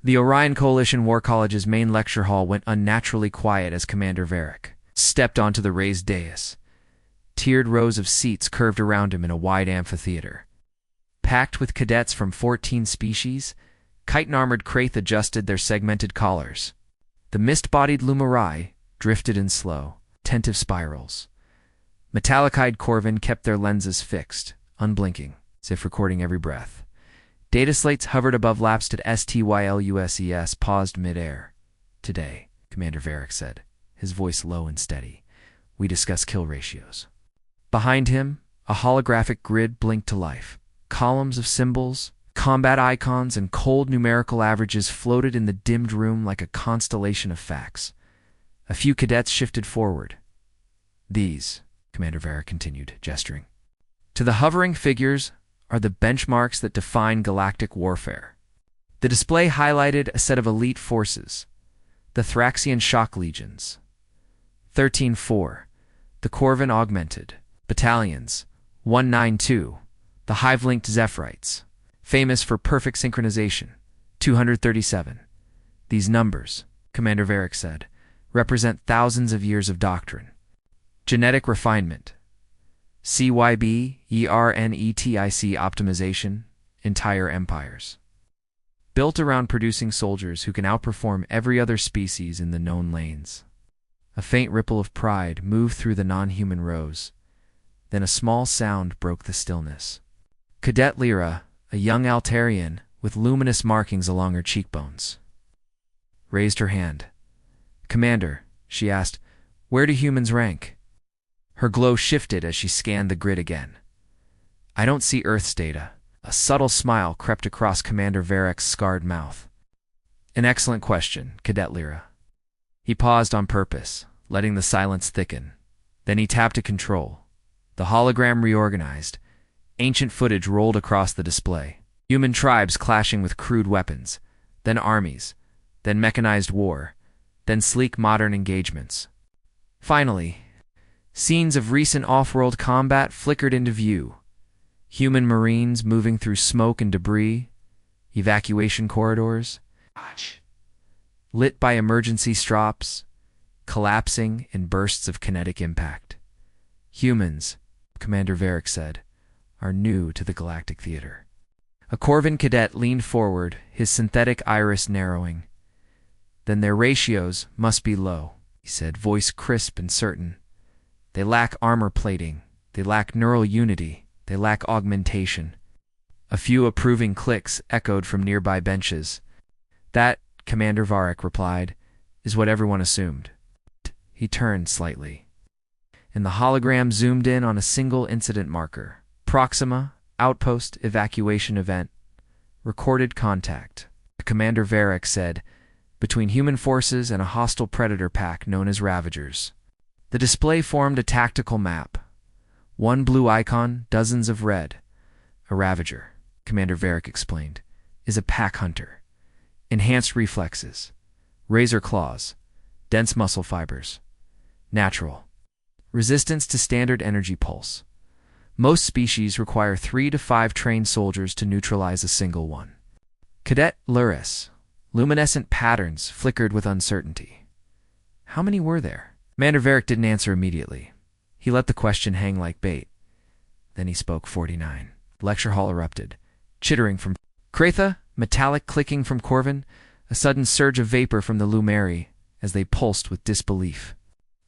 The Orion Coalition War College's main lecture hall went unnaturally quiet as Commander Varek stepped onto the raised dais. Tiered rows of seats curved around him in a wide amphitheater. Packed with cadets from 14 species, chitin-armored Kraith adjusted their segmented collars. The mist-bodied Lumarai drifted in slow, attentive spirals. Metallic-eyed Corvin kept their lenses fixed, unblinking, as if recording every breath. Data slates hovered above lapsed at STYLUSES, paused mid-air. "Today," Commander Varek said, his voice low and steady, "we discuss kill ratios." Behind him, a holographic grid blinked to life. Columns of symbols, combat icons, and cold numerical averages floated in the dimmed room like a constellation of facts. A few cadets shifted forward. "These," Commander Varek continued, gesturing, "to the hovering figures are the benchmarks that define galactic warfare." The display highlighted a set of elite forces, the Thraxian Shock Legions. 13-4, the Corvin Augmented Battalions. 192, the hive-linked Zephyrites, famous for perfect synchronization. 237. These numbers, Commander Varek said, represent thousands of years of doctrine. Genetic refinement. CYBERNETIC optimization, entire empires. Built around producing soldiers who can outperform every other species in the known lanes. A faint ripple of pride moved through the non-human rows. Then a small sound broke the stillness. Cadet Lyra, a young Altarian with luminous markings along her cheekbones, raised her hand. "Commander," she asked, "where do humans rank?" Her glow shifted as she scanned the grid again. "I don't see Earth's data." A subtle smile crept across Commander Varek's scarred mouth. "An excellent question, Cadet Lyra." He paused on purpose, letting the silence thicken. Then he tapped a control. The hologram reorganized. Ancient footage rolled across the display. Human tribes clashing with crude weapons, then armies, then mechanized war, then sleek modern engagements. Finally, scenes of recent off-world combat flickered into view. Human marines moving through smoke and debris, evacuation corridors, lit by emergency strops, collapsing in bursts of kinetic impact. Humans, Commander Varek said, are new to the galactic theater. A Corvin cadet leaned forward, his synthetic iris narrowing. "Then their ratios must be low," he said, voice crisp and certain. "They lack armor plating. They lack neural unity. They lack augmentation." A few approving clicks echoed from nearby benches. "That," Commander Varek replied, "is what everyone assumed." He turned slightly, and the hologram zoomed in on a single incident marker. Proxima, outpost, evacuation event, recorded contact. Commander Varek said, between human forces and a hostile predator pack known as Ravagers. The display formed a tactical map. One blue icon, dozens of red. A Ravager, Commander Varek explained, is a pack hunter. Enhanced reflexes, razor claws, dense muscle fibers. Natural. Resistance to standard energy pulse. Most species require 3 to 5 trained soldiers to neutralize a single one. Cadet Luris. Luminescent patterns flickered with uncertainty. How many were there? Commander Varek didn't answer immediately. He let the question hang like bait. Then he spoke. 49. The lecture hall erupted, chittering from Kraitha, metallic clicking from Corvin, a sudden surge of vapor from the Lumeri as they pulsed with disbelief.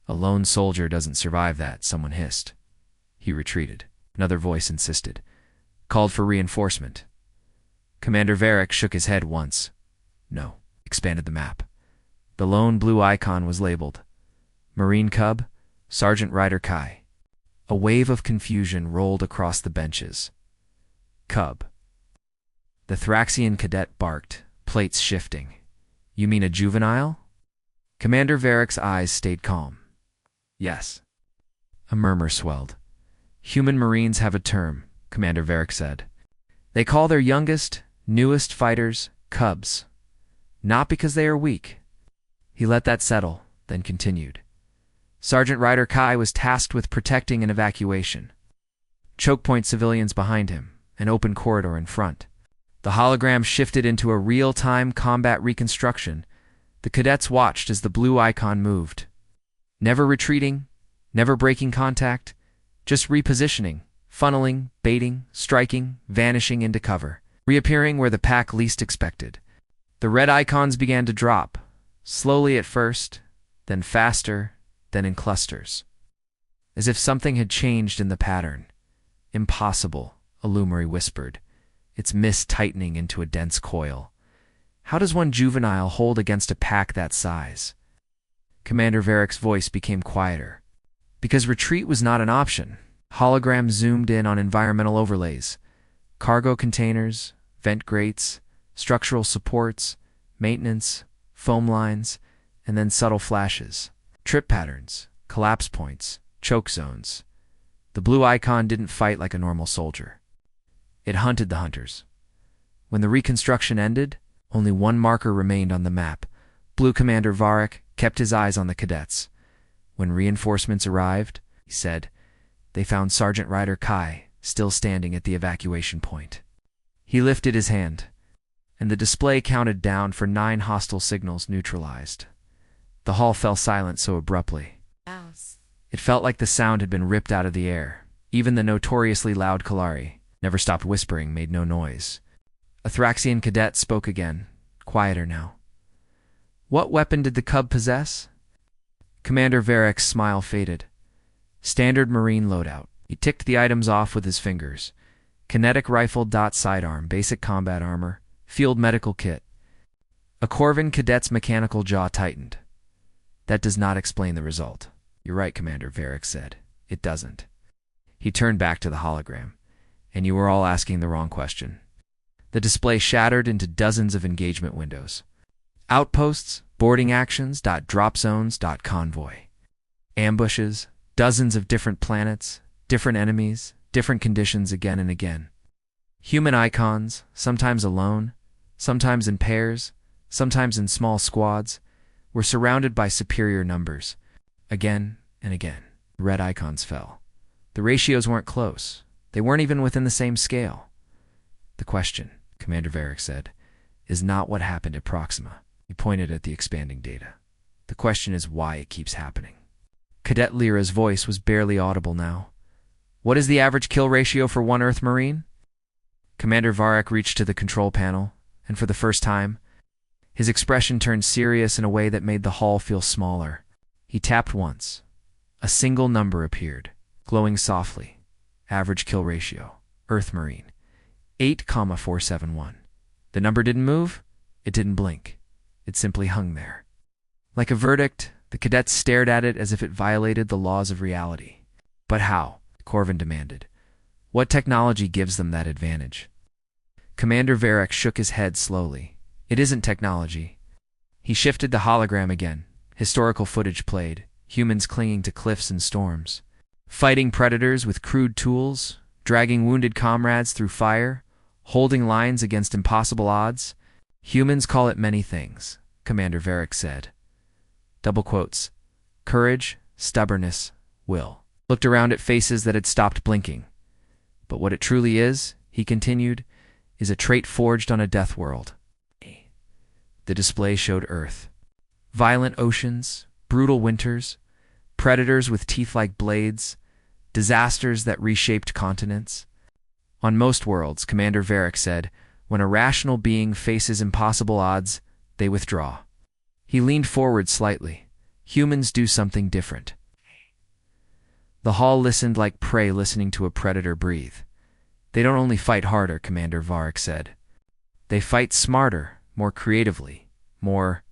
"A lone soldier doesn't survive that," someone hissed. He retreated. Another voice insisted. Called for reinforcement. Commander Varek shook his head once. No. Expanded the map. The lone blue icon was labeled Marine Cub, Sergeant Ryder Kai. A wave of confusion rolled across the benches. Cub. The Thraxian cadet barked, plates shifting. "You mean a juvenile?" Commander Varek's eyes stayed calm. "Yes." A murmur swelled. "Human Marines have a term," Commander Varek said. "They call their youngest, newest fighters Cubs. Not because they are weak." He let that settle, then continued. Sergeant Ryder Kai was tasked with protecting an evacuation. Choke point civilians behind him, an open corridor in front. The hologram shifted into a real-time combat reconstruction. The cadets watched as the blue icon moved. Never retreating, never breaking contact, just repositioning, funneling, baiting, striking, vanishing into cover, reappearing where the pack least expected. The red icons began to drop, slowly at first, then faster, then in clusters. As if something had changed in the pattern. Impossible, Illumari whispered, its mist tightening into a dense coil. How does one juvenile hold against a pack that size? Commander Varek's voice became quieter. Because retreat was not an option. Hologram zoomed in on environmental overlays. Cargo containers, vent grates, structural supports, maintenance, foam lines, and then subtle flashes. Trip patterns, collapse points, choke zones. The blue icon didn't fight like a normal soldier. It hunted the hunters. When the reconstruction ended, only one marker remained on the map. Blue Commander Varek kept his eyes on the cadets. When reinforcements arrived, he said, they found Sergeant Ryder Kai still standing at the evacuation point. He lifted his hand, and the display counted down for 9 hostile signals neutralized. The hall fell silent so abruptly. It felt like the sound had been ripped out of the air. Even the notoriously loud Kalari never stopped whispering, made no noise. A Thraxian cadet spoke again, quieter now. What weapon did the cub possess? Commander Varek's smile faded. Standard Marine loadout. He ticked the items off with his fingers. Kinetic rifle dot sidearm, basic combat armor, field medical kit. A Corvin cadet's mechanical jaw tightened. That does not explain the result. You're right, Commander Varek said. It doesn't. He turned back to the hologram. And you were all asking the wrong question. The display shattered into dozens of engagement windows. Outposts, boarding actions, drop zones, convoy. Ambushes, dozens of different planets, different enemies, different conditions again and again. Human icons, sometimes alone, sometimes in pairs, sometimes in small squads, were surrounded by superior numbers. Again and again, red icons fell. The ratios weren't close. They weren't even within the same scale. The question, Commander Varek said, is not what happened at Proxima. He pointed at the expanding data. The question is why it keeps happening. Cadet Lyra's voice was barely audible now. What is the average kill ratio for one Earth Marine? Commander Varek reached to the control panel, and for the first time, his expression turned serious in a way that made the hall feel smaller. He tapped once. A single number appeared, glowing softly. Average kill ratio, Earth Marine, 8,471. The number didn't move. It didn't blink. It simply hung there. Like a verdict, the cadets stared at it as if it violated the laws of reality. But how? Corvin demanded. What technology gives them that advantage? Commander Varek shook his head slowly. It isn't technology. He shifted the hologram again. Historical footage played. Humans clinging to cliffs and storms. Fighting predators with crude tools. Dragging wounded comrades through fire. Holding lines against impossible odds. Humans call it many things, Commander Varek said. Double quotes. Courage, stubbornness, will. Looked around at faces that had stopped blinking. But what it truly is, he continued, is a trait forged on a death world. The display showed Earth. Violent oceans, brutal winters, predators with teeth like blades, disasters that reshaped continents. On most worlds, Commander Varek said, when a rational being faces impossible odds, they withdraw. He leaned forward slightly. Humans do something different. The hall listened like prey listening to a predator breathe. They don't only fight harder, Commander Varek said. They fight smarter, more creatively, more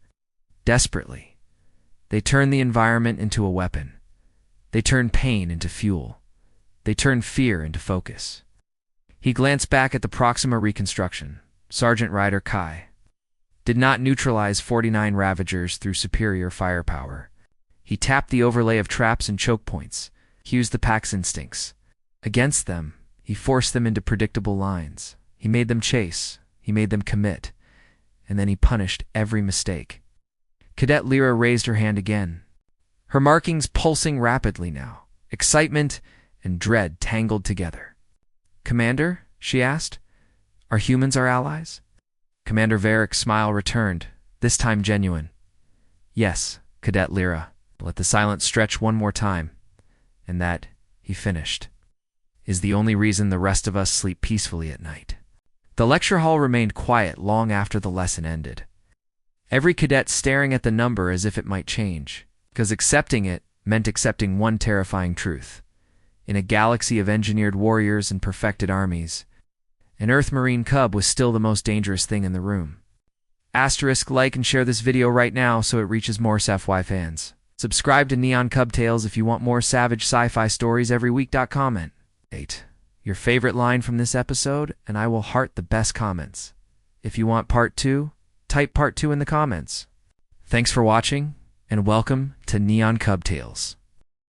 desperately. They turn the environment into a weapon. They turn pain into fuel. They turn fear into focus. He glanced back at the Proxima reconstruction. Sergeant Ryder Kai did not neutralize 49 Ravagers through superior firepower. He tapped the overlay of traps and choke points. He used the pack's instincts. Against them, he forced them into predictable lines. He made them chase. He made them commit. And then he punished every mistake. Cadet Lyra raised her hand again. Her markings pulsing rapidly now. Excitement and dread tangled together. Commander, she asked, Are humans our allies? Commander Varek's smile returned, this time genuine. Yes, Cadet Lyra. Let the silence stretch one more time. And that, he finished, is the only reason the rest of us sleep peacefully at night. The lecture hall remained quiet long after the lesson ended. Every cadet staring at the number as if it might change, because accepting it meant accepting one terrifying truth. In a galaxy of engineered warriors and perfected armies, an Earth Marine cub was still the most dangerous thing in the room. Asterisk like and share this video right now so it reaches more HFY fans. Subscribe to Neon Cub Tales if you want more savage sci-fi stories every week. Comment 8. Your favorite line from this episode, and I will heart the best comments. If you want part 2, type part 2 in the comments. Thanks for watching, and welcome to Neon Cub Tales.